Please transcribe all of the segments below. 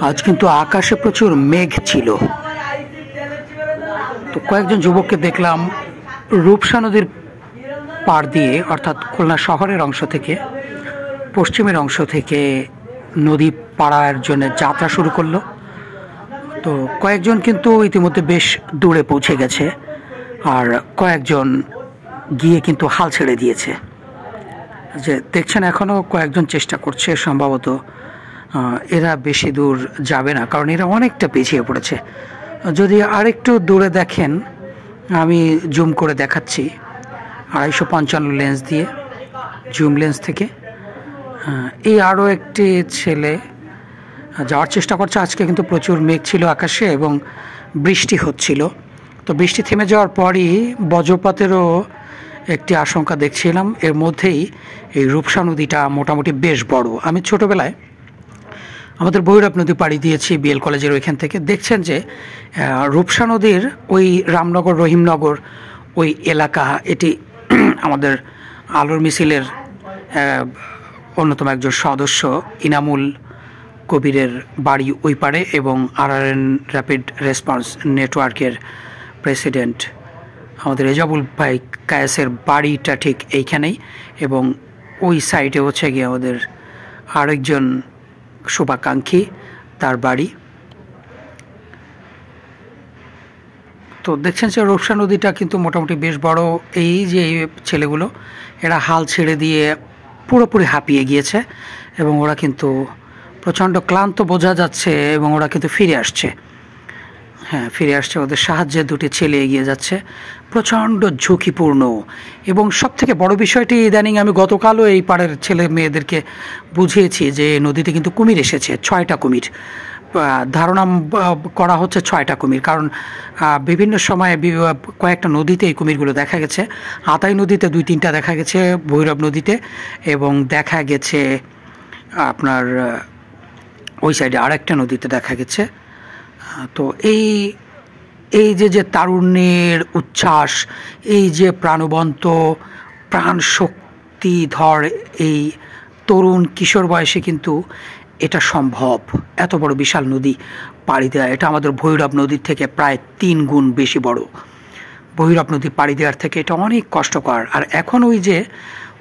আজ কিন্তু আকাশে প্রচুর মেঘ ছিল। তো কয়েকজন যুবককে দেখলাম রূপসা নদীর পার দিয়ে, অর্থাৎ খুলনা শহরের অংশ থেকে, পশ্চিমের অংশ থেকে নদী পাড়ার জন্য যাত্রা শুরু করলো। তো কয়েকজন কিন্তু ইতিমধ্যে বেশ দূরে পৌঁছে গেছে, আর কয়েকজন গিয়ে কিন্তু হাল ছেড়ে দিয়েছে। যে দেখছেন এখনও কয়েকজন চেষ্টা করছে, সম্ভবত এরা বেশি দূর যাবে না, কারণ এরা অনেকটা পিছিয়ে পড়েছে। যদি আরেকটু দূরে দেখেন, আমি জুম করে দেখাচ্ছি 255 লেন্স দিয়ে, জুম লেন্স থেকে। এই আরও একটি ছেলে যাওয়ার চেষ্টা করছে। আজকে কিন্তু প্রচুর মেঘ ছিল আকাশে এবং বৃষ্টি হচ্ছিল। তো বৃষ্টি থেমে যাওয়ার পরই বজ্রপাতেরও একটি আশঙ্কা দেখছিলাম। এর মধ্যেই এই রূপসা নদীটা মোটামুটি বেশ বড়। আমি ছোটোবেলায় আমাদের ভৈরব নদী পাড়ি দিয়েছি বিএল কলেজের ওইখান থেকে। দেখছেন যে রূপসা নদীর ওই রামনগর, রহিমনগর ওই এলাকা, এটি আমাদের আলোর মিছিলের অন্যতম একজন সদস্য ইনামুল কবিরের বাড়ি ওই পারে, এবং RRN র্যাপিড রেসপন্স নেটওয়ার্কের প্রেসিডেন্ট আমাদের রেজাবুল ভাই কায়েসের বাড়িটা ঠিক এইখানেই, এবং ওই সাইডে হচ্ছে গিয়ে আমাদের আরেকজন শুভাকাঙ্ক্ষী, তার বাড়ি। তো দেখছেন যে রূপসা নদীটা কিন্তু মোটামুটি বেশ বড়। এই যে ছেলেগুলো, এরা হাল ছেড়ে দিয়ে পুরোপুরি হাঁপিয়ে গিয়েছে এবং ওরা কিন্তু প্রচণ্ড ক্লান্ত বোঝা যাচ্ছে, এবং ওরা কিন্তু ফিরে আসছে। হ্যাঁ, ফিরে আসছে। ওদের সাহায্যে দুটি ছেলে এগিয়ে যাচ্ছে। প্রচণ্ড ঝুঁকিপূর্ণ, এবং সবথেকে বড় বিষয়টি, ইদানিং আমি গতকালও এই পাড়ের ছেলে মেয়েদেরকে বুঝিয়েছি যে নদীতে কিন্তু কুমির এসেছে, 6টা কুমির। ধারণা করা হচ্ছে 6টা কুমির, কারণ বিভিন্ন সময়ে কয়েকটা নদীতে এই কুমিরগুলো দেখা গেছে। আতাই নদীতে 2-3টা দেখা গেছে, ভৈরব নদীতে, এবং দেখা গেছে আপনার ওই সাইডে আরেকটা নদীতে দেখা গেছে। তো এই যে তারুণ্যের উচ্ছ্বাস, এই যে প্রাণবন্ত প্রাণ শক্তিধর এই তরুণ কিশোর বয়সে কিন্তু এটা সম্ভব। এত বড় বিশাল নদী পাড়ি দেওয়া, এটা আমাদের ভৈরব নদীর থেকে প্রায় 3 গুণ বেশি বড়। ভৈরব নদী পাড়ি দেওয়ার থেকে এটা অনেক কষ্টকর। আর এখন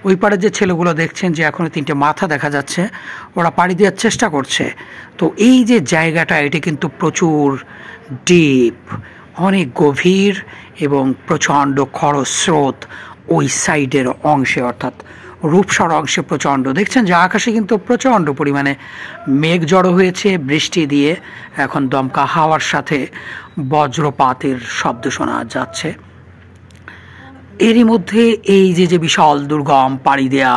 ওই পাড়ে যে ছেলেগুলো দেখছেন যে এখনও 3টে মাথা দেখা যাচ্ছে, ওরা পাড়ি দেওয়ার চেষ্টা করছে। তো এই যে জায়গাটা, এটি কিন্তু প্রচুর ডিপ, অনেক গভীর, এবং প্রচণ্ড খরস্রোত ওই সাইডের অংশে, অর্থাৎ রূপসার অংশে প্রচণ্ড। দেখছেন যে আকাশে কিন্তু প্রচণ্ড পরিমাণে মেঘ জড়ো হয়েছে বৃষ্টি দিয়ে। এখন দমকা হাওয়ার সাথে বজ্রপাতের শব্দ শোনা যাচ্ছে। এরই মধ্যে এই যে বিশাল দুর্গম পাড়ি দেয়া,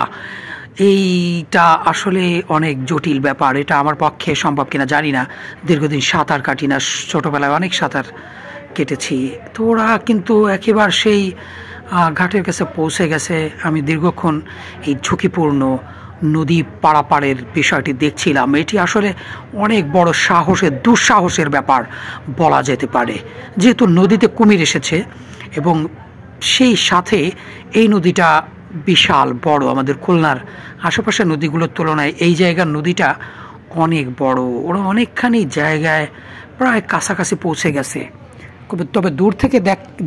এইটা আসলে অনেক জটিল ব্যাপার। এটা আমার পক্ষে সম্ভব কিনা জানি না, দীর্ঘদিন সাঁতার কাটি না, ছোটোবেলায় অনেক সাঁতার কেটেছি। তো ওরা কিন্তু একেবারে সেই ঘাটের কাছে পৌঁছে গেছে। আমি দীর্ঘক্ষণ এই ঝুঁকিপূর্ণ নদী পারাপারের বিষয়টি দেখছিলাম। এটি আসলে অনেক বড় সাহসের, দুঃসাহসের ব্যাপার বলা যেতে পারে, যেহেতু নদীতে কুমির এসেছে, এবং সেই সাথে এই নদীটা বিশাল বড়। আমাদের খুলনার আশেপাশের নদীগুলোর তুলনায় এই জায়গার নদীটা অনেক বড়। ওরা অনেকখানি জায়গায় প্রায় কাছাকাছি পৌঁছে গেছে। তবে দূর থেকে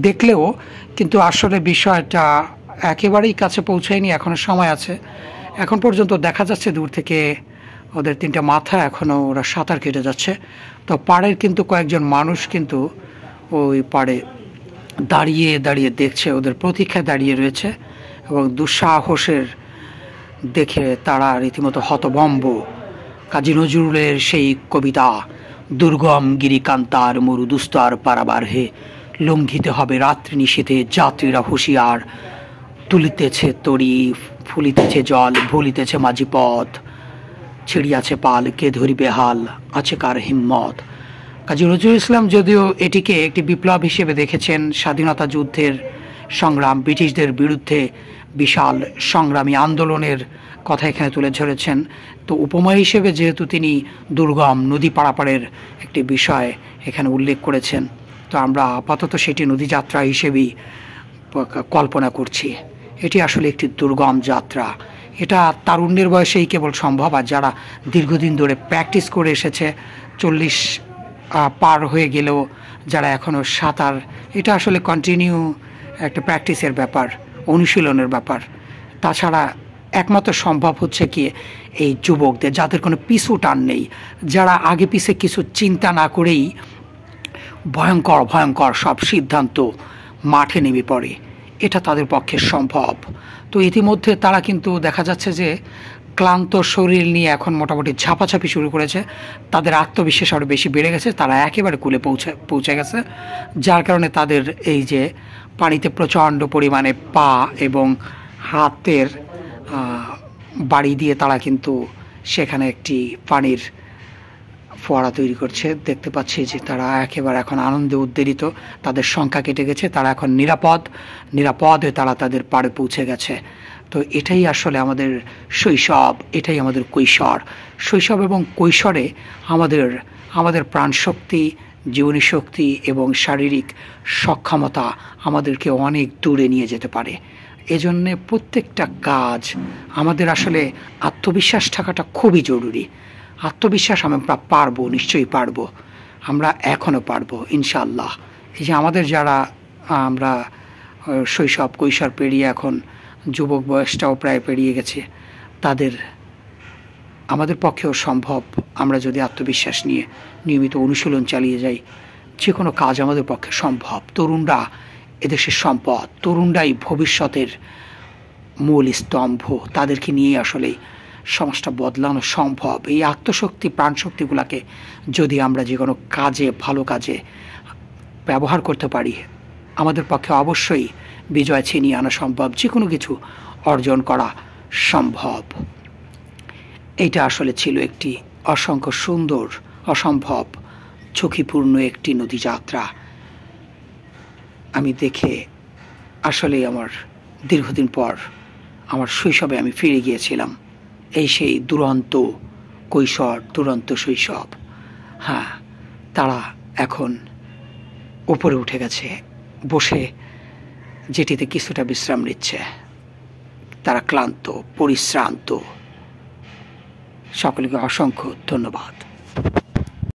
দেখলেও কিন্তু আসলে বিষয়টা একেবারেই কাছে পৌঁছায়নি, এখনও সময় আছে। এখন পর্যন্ত দেখা যাচ্ছে দূর থেকে ওদের 3টা মাথা, এখনও ওরা সাঁতার কেটে যাচ্ছে। তো পাড়ের কিন্তু কয়েকজন মানুষ কিন্তু ওই পাড়ে দাঁড়িয়ে দাঁড়িয়ে দেখছে, ওদের প্রতীক্ষায় দাঁড়িয়ে রয়েছে, এবং দুঃসাহসের দেখে তারা রীতিমতো হতভম্ব। কাজী নজরুলের সেই কবিতা, দুর্গম গিরিকান্তার মরু দুস্তর পারাবার হে, লঙ্ঘিতে হবে রাত্রি নিশীথে যাত্রীরা হুঁশিয়ার, তুলিতেছে তরি ফুলিতেছে জল, ভুলিতেছে মাঝি পথ, ছিড়িয়াছে পাল, কে ধরিবে হাল, আছে কার হিম্মত। কাজী নজরুল ইসলাম যদিও এটিকে একটি বিপ্লব হিসেবে দেখেছেন, স্বাধীনতা যুদ্ধের সংগ্রাম, ব্রিটিশদের বিরুদ্ধে বিশাল সংগ্রামী আন্দোলনের কথা এখানে তুলে ধরেছেন। তো উপমা হিসেবে যেহেতু তিনি দুর্গম নদী পারাপারের একটি বিষয় এখানে উল্লেখ করেছেন, তো আমরা আপাতত সেটি নদীযাত্রা হিসেবেই কল্পনা করছি। এটি আসলে একটি দুর্গম যাত্রা। এটা তারুণ্যের বয়সেই কেবল সম্ভব, আর যারা দীর্ঘদিন ধরে প্র্যাকটিস করে এসেছে 40 পার হয়ে গেলেও যারা এখনও সাঁতার, এটা আসলে কন্টিনিউ একটা প্র্যাকটিসের ব্যাপার, অনুশীলনের ব্যাপার। তাছাড়া একমাত্র সম্ভব হচ্ছে কি এই যুবকদের, যাদের কোনো পিছু টান নেই, যারা আগে পিছে কিছু চিন্তা না করেই ভয়ঙ্কর ভয়ঙ্কর সব সিদ্ধান্ত মাঠে নেমে পড়ে, এটা তাদের পক্ষে সম্ভব। তো ইতিমধ্যে তারা কিন্তু দেখা যাচ্ছে যে ক্লান্ত শরীর নিয়ে এখন মোটামুটি ঝাপাঝাপি শুরু করেছে, তাদের আত্মবিশ্বাস আরও বেশি বেড়ে গেছে, তারা একেবারে কূলে পৌঁছে গেছে, যার কারণে তাদের এই যে পানিতে প্রচণ্ড পরিমাণে পা এবং হাতের বাড়ি দিয়ে তারা কিন্তু সেখানে একটি পানির ফোয়ারা তৈরি করছে। দেখতে পাচ্ছি যে তারা একেবারে এখন আনন্দে উদ্বেলিত, তাদের সংখ্যা কেটে গেছে, তারা এখন নিরাপদে তারা তাদের পাড়ে পৌঁছে গেছে। তো এটাই আসলে আমাদের শৈশব, এটাই আমাদের কৈশোর। শৈশব এবং কৈশোরে আমাদের প্রাণশক্তি, জীবনী শক্তি এবং শারীরিক সক্ষমতা আমাদেরকে অনেক দূরে নিয়ে যেতে পারে। এজন্যে প্রত্যেকটা কাজ আমাদের আসলে আত্মবিশ্বাস থাকাটা খুবই জরুরি। আত্মবিশ্বাস আমরা পারবো, নিশ্চয়ই পারবো, আমরা এখনও পারবো ইনশাআল্লাহ। এই যে আমাদের যারা আমরা শৈশব কৈশোর পেরিয়ে এখন যুবক বয়সটাও প্রায় পেরিয়ে গেছে, আমাদের পক্ষেও সম্ভব। আমরা যদি আত্মবিশ্বাস নিয়ে নিয়মিত অনুশীলন চালিয়ে যাই, যে কোনো কাজ আমাদের পক্ষে সম্ভব। তরুণরা এদেশের সম্পদ, তরুণরাই ভবিষ্যতের মূল স্তম্ভ, তাদেরকে নিয়ে আসলে সমাজটা বদলানো সম্ভব। এই আত্মশক্তি, প্রাণশক্তিগুলোকে যদি আমরা যে কোনো কাজে, ভালো কাজে ব্যবহার করতে পারি, আমাদের পক্ষে অবশ্যই বিজয় ছিনিয়ে আনা সম্ভব, যে কোনো কিছু অর্জন করা সম্ভব। এইটা আসলে ছিল একটি অসংখ্য সুন্দর, অসম্ভব ঝুঁকিপূর্ণ একটি নদীযাত্রা। আমি দেখে আসলে আমার দীর্ঘদিন পর আমার শৈশবে আমি ফিরে গিয়েছিলাম। এই সেই দুরন্ত কৈশোর, দুরন্ত শৈশব। হ্যাঁ, তারা এখন উপরে উঠে গেছে, বসে যেটিতে কিছুটা বিশ্রাম নিচ্ছে। তারা ক্লান্ত, পরিশ্রান্ত। সকলকে অসংখ্য ধন্যবাদ।